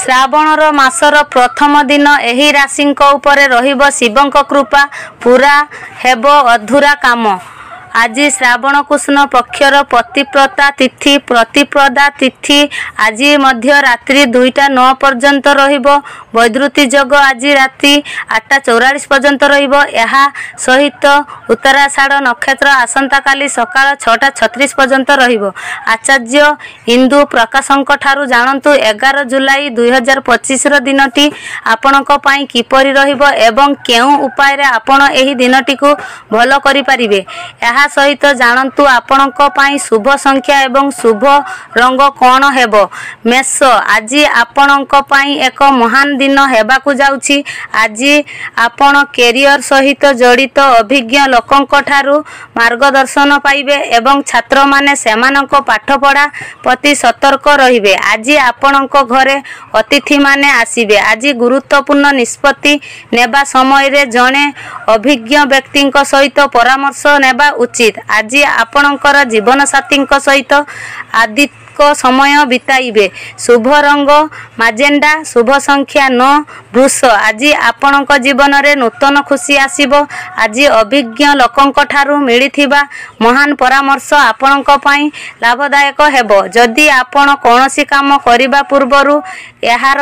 श्रावणर मासर प्रथम दिन एही राशि उपरे रहिबो शिवंक कृपा पूरा हेबो अधूरा काम। आज श्रावण कृष्ण पक्षर प्रतिप्रता तिथि प्रतिप्रदा तिथि आज मध्य रात्रि 2:09 पर्यंत रहिबो। वैद्युति योग आज राति 8:44 पर्यंत रहिबो। एहा सहित उत्तराषाढ़ नक्षत्र आसंता काली सकाळ 6:36 पर्यंत रहिबो। आचार्य हिंदू प्रकाशंक ठारू जानंतु 11 जुलाई 2025 रो दिनटी आपणक पई किपरि रहिबो एवं केउ उपाय रे आपण एही दिनटी को भलो करि परिबे। एहा सहित जानंतु आपणक पई शुभ संख्या एवं शुभ रंग कोन हेबो। मेष आज आपणक पई एक महान दिन हेबाकू जाउछि। आज आपण कैरियर सहित जड़ित अभिज्ञ लोकंक ठारू मार्गदर्शन पाइबे एवं छात्र माने सेमानक पाठपढ़ा प्रति सतर्क रहिबे। आज आपणक घरे अतिथि माने आसीबे। आज गुरुत्वपूर्ण निष्पत्ति नेबा समय रे जणे अभिज्ञ व्यक्तिंक सहित परामर्श नेबा उचित। आज आपणकर जीवन साथींक सहित आदि को समय बिताइबे। शुभ रंग माजेंडा शुभ संख्या 9 वृष। आज आपणक जीवन रे नूतन खुशी आसीबो। आज अभिज्ञ लोकंक ठारू मिलिथिबा महान परामर्श आपणक पई लाभदायक हेबो। जदि आपण कोनोसी काम करिबा पूर्वरु एहार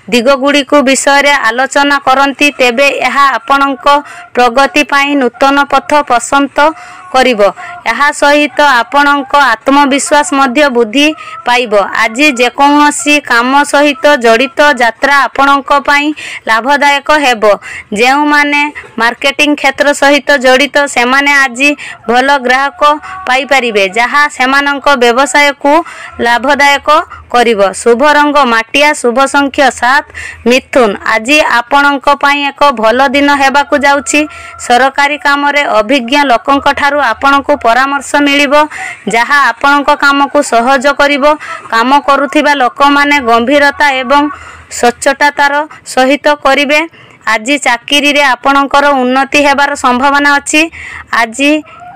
दिग गुडी को विषय रे आलोचना करंती तेबे एहा आपणक प्रगति पई नूतन पथ पसंद करिबो। एहा सहित आपणक आत्मविश्वास मध्य बुद्धि पाइबो। आज जेकोसी काम सहित जड़ित यात्रा आपणक पई लाभदायक हेबो। जेउ माने मार्केटिंग क्षेत्र सहित जड़ित से माने आज भल ग्राहक पाई परिबे जहा सेमानक व्यवसाय को लाभदायक करिबो। शुभ रंग माटिया शुभ संख्या 7 मिथुन। आज आपणक पई एक भल दिन हेबाकू जाउछि। सरकारी काम रे अभिज्ञ लोकंक ठारू आपणको परामर्श मिलिबो जहा आपणक काम को सहज करिबो। काम करुथिबा लोक माने गंभीरता एवं सच्चोटतार सहित करिवे। आज चाकरी रे आपणकर उन्नति हेबार संभावना अछि। आज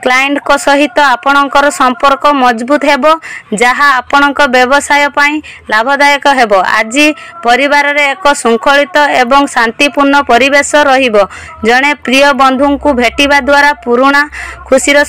क्लाइंट को सहित आपणकर संपर्क मजबूत हेबो जहा आपणक व्यवसाय पई लाभदायक हेबो। आज परिवार रे एक शृंखलित एवं शांतिपूर्ण परिवेश रहिबो। जणे प्रिय बंधु को भेटिबा द्वारा पुराना खुशीर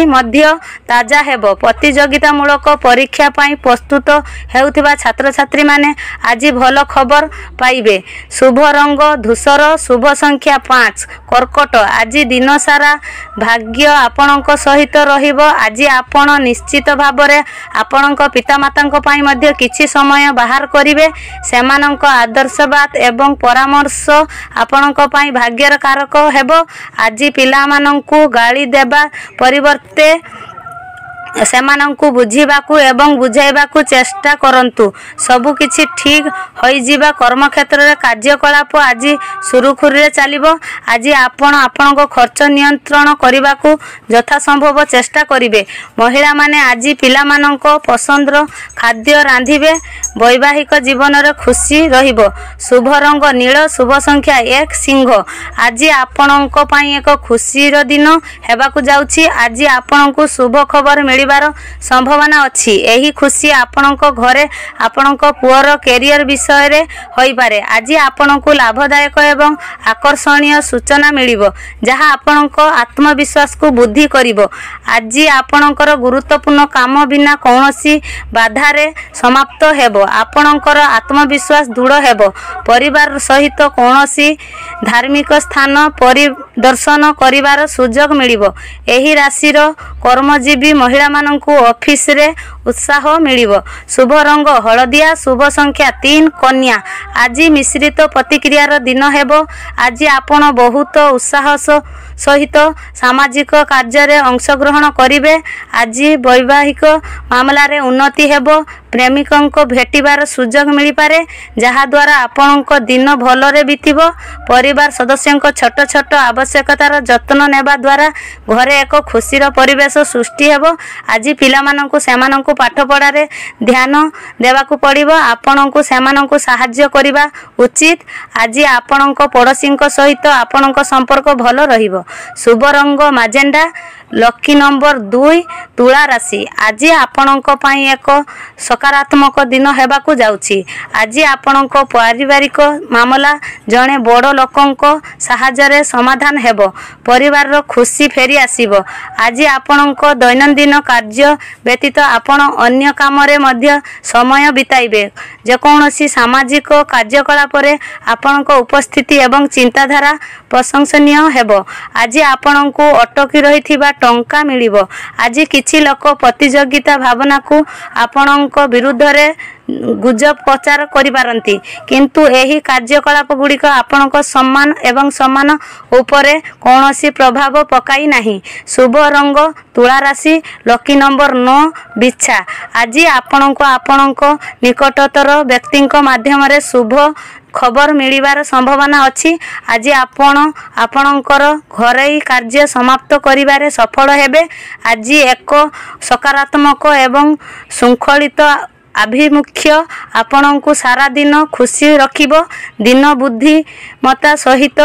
मध्य ताजा हेबो। प्रतियोगिता मूलक परीक्षा पई प्रस्तुत हेउथिबा छात्र छात्री माने आज भल खबर पाइबे। शुभ रंग धूसर शुभ संख्या 5 कर्कट। आज दिन सारा भाग्य आपणक सहित रहिबो। आज आपण निश्चित भाबरे आपणक पितामातांक पई मध्य किछि समय बाहर करिवे। सेमानंक आदर्शवाद एवं परामर्श आपणक पई भाग्यर कारक हेबो। आज पिला मानंकु गाली देबा परिवर्ते सेमानंकु बुझीबाकू एवं बुझाइबाकू चेष्टा करंतु। सबु किछि ठीक होई जिबा। कर्म क्षेत्र रे कार्यकलाप आज सुरुखुरी रे चलिबो। आज आपण आपनको खर्च नियंत्रण करिबाकू यथा संभव चेष्टा करिवे। महिला माने आज पिला मानको पसंद रो खाद्य रांधिबे। वैवाहिक जीवन रे खुशी रहिबो। शुभ रंग नील शुभ संख्या 1 सिंह। आज आपनको पई एक खुशी रो दिन हेबाकू जाउछि। आज आपनको शुभ खबर मिलिबार संभावना अछि। एही खुशी आपणक घरे आपणक पुअर कैरियर विषय रे होई पारे। आज आपणको लाभदायक एवं आकर्षणीय सूचना मिलिबो जहा आपणक आत्मविश्वास को वृद्धि करिवो। आज आपणकर गुरुत्वपूर्ण काम बिना कोनोसी बाधा रे समाप्त हेबो। आपणकर आत्मविश्वास दृढ़ हेबो। परिवार सहित कोनोसी धार्मिक स्थान परिदर्शन करिवार सुजोग मिलिबो। एही राशि रो कर्मजीवी महिला मानंकु ऑफिस रे उत्साह मिलिबो। शुभ रंग हलदिया शुभ संख्या 3 कन्या। आज मिश्रित प्रतिक्रिया रो दिन हेबो। आज आपण बहुत उत्साह सहित सामाजिक कार्य रे अंशग्रहण करिवे। आज वैवाहिक मामला रे उन्नति हेबो। प्रेमिकंक भेटिबार सुजोग मिली पारे जहा द्वारा आपणक दिन भल रे बितिबो। परिवार सदस्यंक छोट छोट आवश्यकतार जत्न नेबा द्वारा घरे एक खुशीर परिवेश सृष्टि हेबो। आज पिला मानंकु सेमानंकु पाठ पढ़ा रे ध्यान देबाकू पड़िबो। आपणकु सेमानंकु सहाय्य करिबा उचित। आज आपणक पड़ोसींक सहित आपणक संपर्क भल रहिबो। शुभ रंग माजेंडा लकी नंबर 2 तुला राशि आज आपणक पई एक सकारात्मक दिन हेबाकु जाउछि। आज आपणक पारिवारिक मामला जणे बड़ लोकंक सहायरे समाधान हेबो। परिवार रो खुशी फेरी आसीबो। आज आपणक दैनंदिन कार्य व्यतीत आपण अन्य काम रे मध्य समय बिताइबे। जेकोनोसी सामाजिक कार्यकलाप रे आपणक उपस्थिति एवं चिंताधारा प्रशंसनीय हेबो। आज आपणक अटकी रहिथिबा टंका मिलिबो। आज किछि लोक प्रतियोगिता भावना को आपणक विरुद्ध रे गुजब प्रचार करि पारंती, किंतु एही कार्यकलाप गुड़िक आपणक सम्मान एवं सम्मान उपरे कौनसी प्रभाव पकाई नहीं। शुभ रंग तुला राशि लकी नंबर 9 बिछा आज आपणक निकटतर व्यक्ति माध्यम रे शुभ खबर मिलिबार संभावना अछि। आज आपणकर घरेई कार्य समाप्त करिबारे सफल हेबे। आज एक सकारात्मक एवं शृंखलित आभिमुख्य आपणको सारा दिन खुशी रखिबो। दिन बुद्धिमता सहित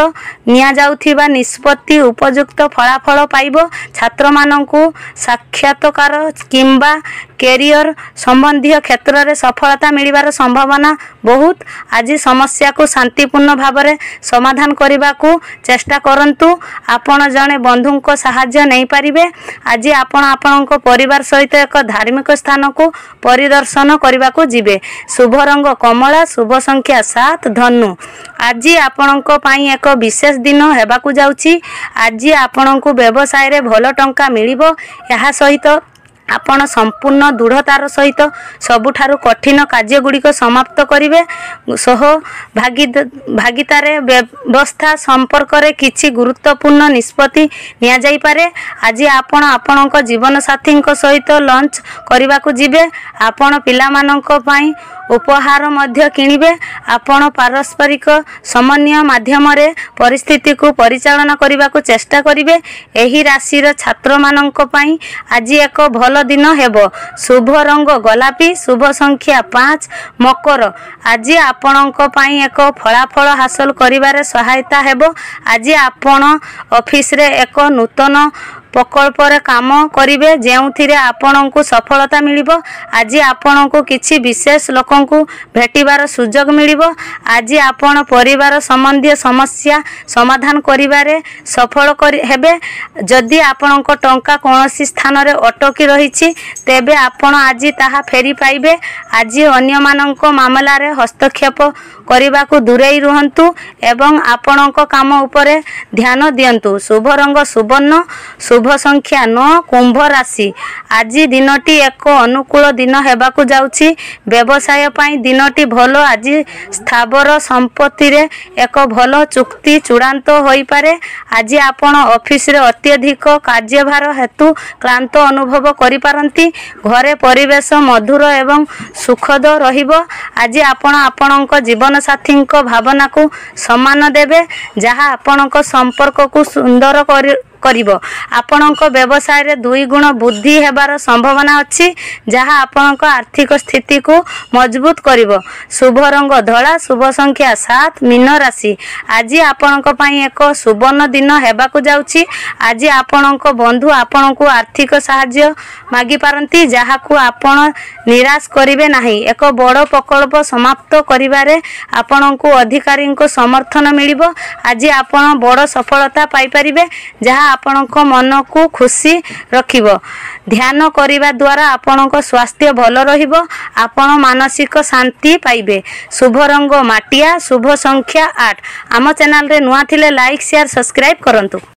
निया जाउथिबा निष्पत्ति उपयुक्त फलाफल पाइबो। छात्र माननकु साक्षात्कार किंबा कैरियर संबंधी क्षेत्र रे सफलता मिलिबार संभावना बहुत। आज समस्या को शांतिपूर्ण भाव में समाधान करने को चेष्टा करंतु। आपण जने बंधु को सहायता नहीं पारिबे। आज आपण परिवार सहित एक धार्मिक स्थान को परिदर्शन करने को जिबे। शुभ रंग कमला शुभ संख्या 7 धनु आज आपणक पई एक विशेष दिन हेबाकु जाउछि। आज आपणक व्यवसाय रे भल टंका मिलिबो। यहा सहित आपण संपूर्ण दृढ़तार सहित सबुठारु कठिन कार्य गुड़िक समाप्त करिवे। सह भागितारे व्यवस्था संपर्क रे किछि गुरुत्वपूर्ण निष्पत्ति निया जाई पारे। आज आपणक जीवन साथी सहित लंच करने को जिबे। आपण पिला मानक पई उपहार मध्य किनिबे। आपण पारस्परिक समन्वय माध्यम रे परिस्थिति को परिचालन करने को चेष्टा करिवे। एही राशि छात्र मानक पई आज एक भल दिन हेबो। शुभ रंग गोलापी शुभ संख्या 5 मकर आज आपणक पई एक फलाफल हासिल करिबारे सहायता हेबो। आज आपण ऑफिस रे एक नूतन प्रकल्प रे काम करिवे जेउथिरे आपणको सफलता मिलिबो। आज आपणको किछि विशेष लोकंकु भेटिबार सुजोग मिलिबो। आज आपण परिवार संबंधी समस्या समाधान करिबारे सफल हेबे। जदि आपणको टंका कोनोसी स्थान रे अटकी रहिछि तेबे आपण आज ताहा फेरी पाइबे। आज अन्य माननको मामला रे हस्तक्षेप करने को दूरेई रुहंतु एवं आपणको काम उपरे ध्यान दियंतु। शुभ रंग सुवर्ण शुभ संख्या 9 कुंभ राशि आज दिनटी एक अनुकूल दिन हेबाकु जाउछि। व्यवसाय पई दिनटी भलो। आज स्थावर संपत्ति रे एक भलो चुक्ति चूड़ांत होई पारे। आज आपण ऑफिस रे अत्यधिक कार्यभार हेतु क्लांत अनुभव करि पारंती। घरे परिवेश मधुर एवं सुखद रहिबो। आज आपणक जीवन साथी भावना को सम्मान देबे जहाँ आपणक संपर्क को सुंदर करिबो। आपणक व्यवसाय रे 2 गुण बुद्धि हेबार संभावना अछि जहाँ आपणक आर्थिक स्थिति को मजबूत करिबो। शुभ रंग धला शुभ संख्या 7 मीन राशि आज आपणक पई एक सुवर्ण दिन हेबाकु जाउछि। आज आपणक बंधु आपणक आर्थिक सहायता मागी पारंती जहाँ को आपण निराश करिवे नाही। एक बड़ प्रकल्प समाप्त करिबारे आपणक अधिकारी को समर्थन मिलिबो। आज आपण बड़ सफलता पाई परिबे जहाँ आपणक मन को खुशी रखिबो। ध्यान करिबा द्वारा आपणक स्वास्थ्य भल रहिबो। आपण मानसिक शांति पाइबे। शुभ रंग माटिया शुभ संख्या 8 आम चैनल रे नुआ थिले लाइक शेयर सब्सक्राइब करंतु।